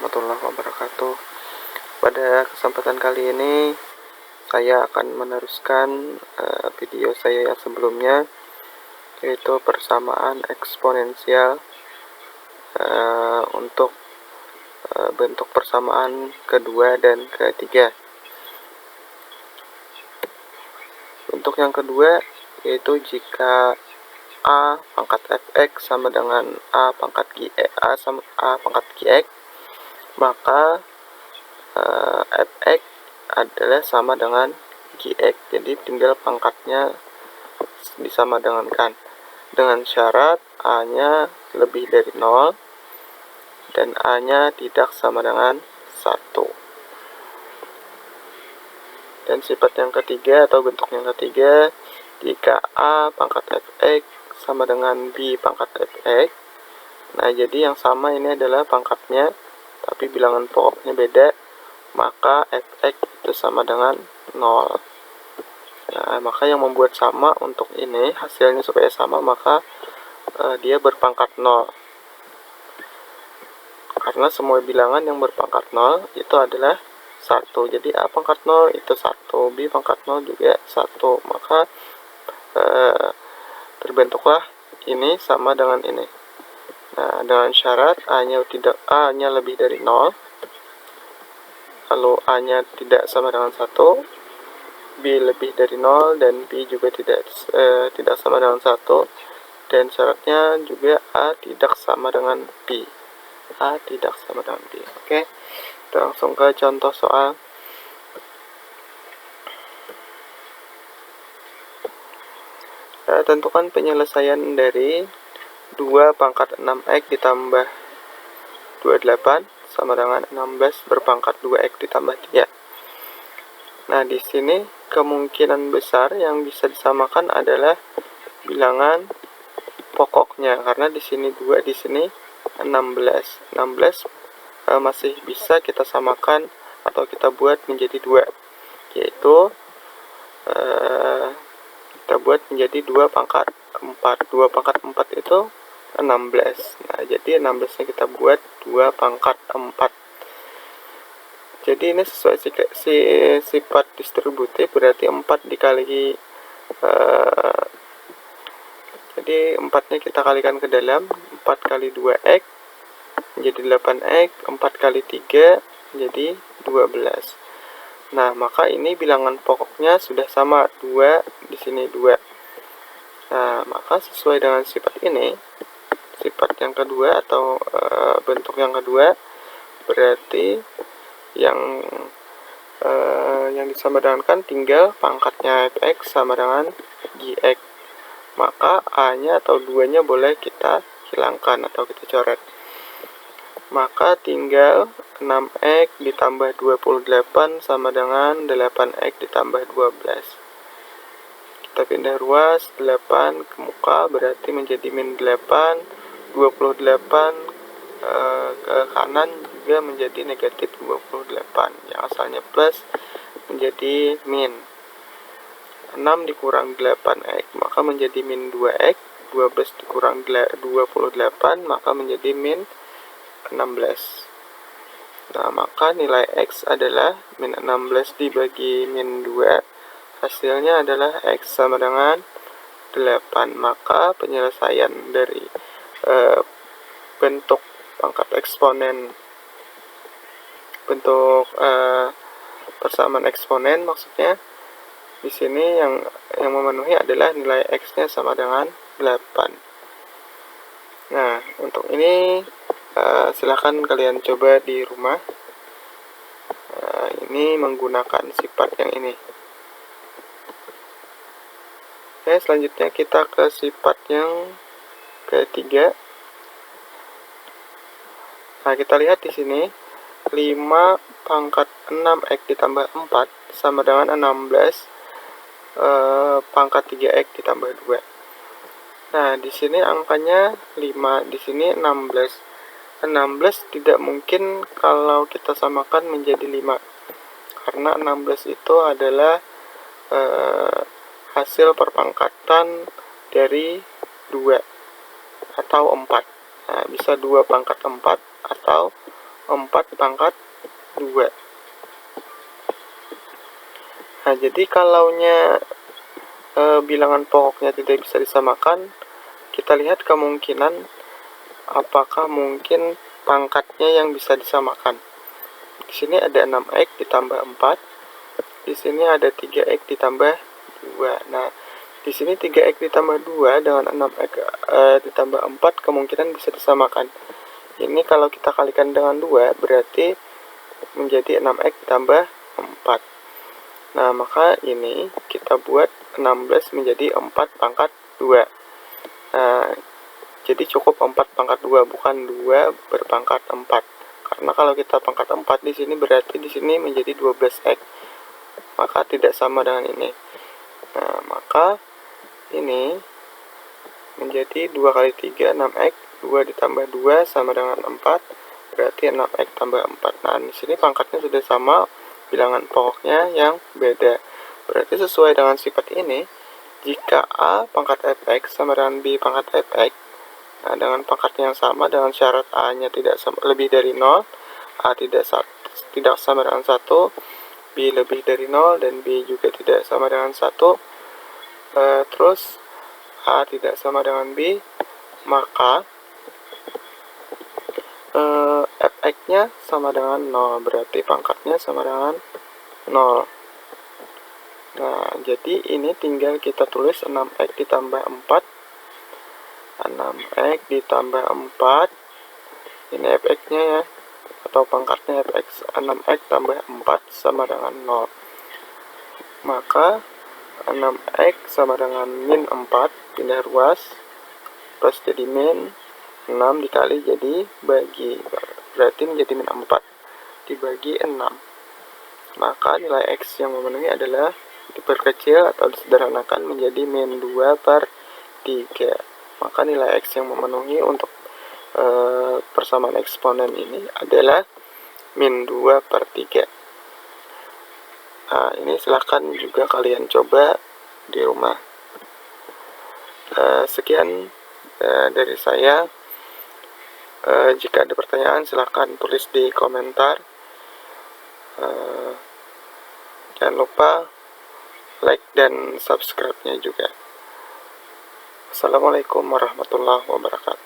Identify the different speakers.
Speaker 1: warahmatullahi wabarakatuh. Pada kesempatan kali ini saya akan meneruskan video saya yang sebelumnya, yaitu persamaan eksponensial untuk bentuk persamaan kedua dan ketiga. Bentuk yang kedua yaitu jika A pangkat fx sama dengan A pangkat gx, maka fx adalah sama dengan gx. Jadi tinggal pangkatnya disamadangankan dengan syarat A-nya lebih dari 0 dan A-nya tidak sama dengan 1. Dan sifat yang ketiga atau bentuk yang ketiga, jika A pangkat fx sama dengan B pangkat fx. Nah, jadi yang sama ini adalah pangkatnya, tapi bilangan pokoknya beda, maka fx itu sama dengan 0. Nah, maka yang membuat sama untuk ini, hasilnya supaya sama, maka dia berpangkat 0. Karena semua bilangan yang berpangkat 0 itu adalah 1. Jadi A pangkat 0 itu 1, B pangkat 0 juga 1. Maka terbentuklah ini sama dengan ini. Nah, dengan syarat A-nya lebih dari 0, lalu A-nya tidak sama dengan 1, B lebih dari 0, dan B juga tidak sama dengan 1, dan syaratnya juga A tidak sama dengan B. A tidak sama dengan B. Oke, kita langsung ke contoh soal. Tentukan penyelesaian dari 2 pangkat 6x ditambah 28 sama dengan 16 berpangkat 2x ditambah 3. Nah, di sini kemungkinan besar yang bisa disamakan adalah bilangan pokoknya, karena di sini 2, di sini 16. 16 masih bisa kita samakan atau kita buat menjadi 2, yaitu kita buat menjadi 2 pangkat 4. 2 pangkat 4 itu 16. Nah, jadi 16 nya kita buat 2 pangkat 4. Jadi ini sesuai sifat distributif, berarti 4 dikali jadi 4-nya kita kalikan ke dalam, 4 kali 2x menjadi 8x, 4 kali 3 menjadi 12. Nah, maka ini bilangan pokoknya sudah sama, 2 di sini 2. Nah, maka sesuai dengan sifat ini, sifat yang kedua atau bentuk yang kedua, berarti yang disamadankan tinggal pangkatnya fx sama dengan gx. Maka A-nya atau 2-nya boleh kita hilangkan atau kita coret. Maka tinggal 6x ditambah 28 sama dengan 8x ditambah 12. Kita pindah ruas, 8 ke muka berarti menjadi min 8, 28 ke kanan juga menjadi negatif 28. Yang asalnya plus menjadi min. 6 dikurang 8x maka menjadi min 2x, 12 dikurang 28 maka menjadi min 16. Nah, maka nilai x adalah min 16 dibagi min 2, hasilnya adalah x sama dengan 8. Maka penyelesaian dari bentuk pangkat eksponen, bentuk persamaan eksponen maksudnya, di sini yang memenuhi adalah nilai x-nya sama dengan 8. Nah, untuk ini silahkan kalian coba di rumah. Ini menggunakan sifat yang ini. Oke, selanjutnya kita ke sifat yang ketiga. Nah, kita lihat di sini 5 pangkat 6x ditambah 4 sama dengan 16 pangkat 3x ditambah 2. Nah, di sini angkanya 5, di sini 16. 16 tidak mungkin kalau kita samakan menjadi 5. Karena 16 itu adalah hasil perpangkatan dari 2 atau 4. Nah, bisa 2 pangkat 4 atau 4 pangkat 2. Nah, jadi kalaunya bilangan pokoknya tidak bisa disamakan, kita lihat kemungkinan apakah mungkin pangkatnya yang bisa disamakan. Di sini ada 6x ditambah 4. Di sini ada 3x ditambah 2. Nah, di sini 3x ditambah 2 dengan 6x ditambah 4 kemungkinan bisa disamakan. Ini kalau kita kalikan dengan 2 berarti menjadi 6x ditambah 4. Nah, maka ini kita buat 16 menjadi 4 pangkat 2. Nah, jadi cukup 4 pangkat 2, bukan 2 berpangkat 4. Karena kalau kita pangkat 4 di sini berarti di sini menjadi 12x. Maka tidak sama dengan ini. Nah, maka ini menjadi 2 kali 3, 6x. 2 ditambah 2 sama dengan 4. Berarti 6x tambah 4. Nah, di sini pangkatnya sudah sama, bilangan pokoknya yang beda. Berarti sesuai dengan sifat ini, jika A pangkat fx sama dengan B pangkat fx, nah, dengan pangkatnya yang sama, dengan syarat A-nya tidak lebih dari 0, A tidak sama dengan 1, B lebih dari 0, dan B juga tidak sama dengan 1, terus A tidak sama dengan B, maka fx-nya sama dengan 0, berarti pangkatnya sama dengan 0. Nah, jadi ini tinggal kita tulis 6x ditambah 4. 6x ditambah 4. Ini fx-nya ya, atau pangkatnya fx. 6x tambah 4 sama dengan 0. Maka 6x sama dengan min 4, pindah ruas, plus jadi min 6 dikali jadi bagi, berarti menjadi min 4 dibagi 6. Maka nilai x yang memenuhi adalah diperkecil atau disederhanakan menjadi min 2 per 3. Maka nilai x yang memenuhi untuk persamaan eksponen ini adalah min 2 per 3. Nah, ini silahkan juga kalian coba di rumah. Sekian dari saya. Jika ada pertanyaan silahkan tulis di komentar. Jangan lupa like dan subscribe-nya juga. Assalamualaikum warahmatullahi wabarakatuh.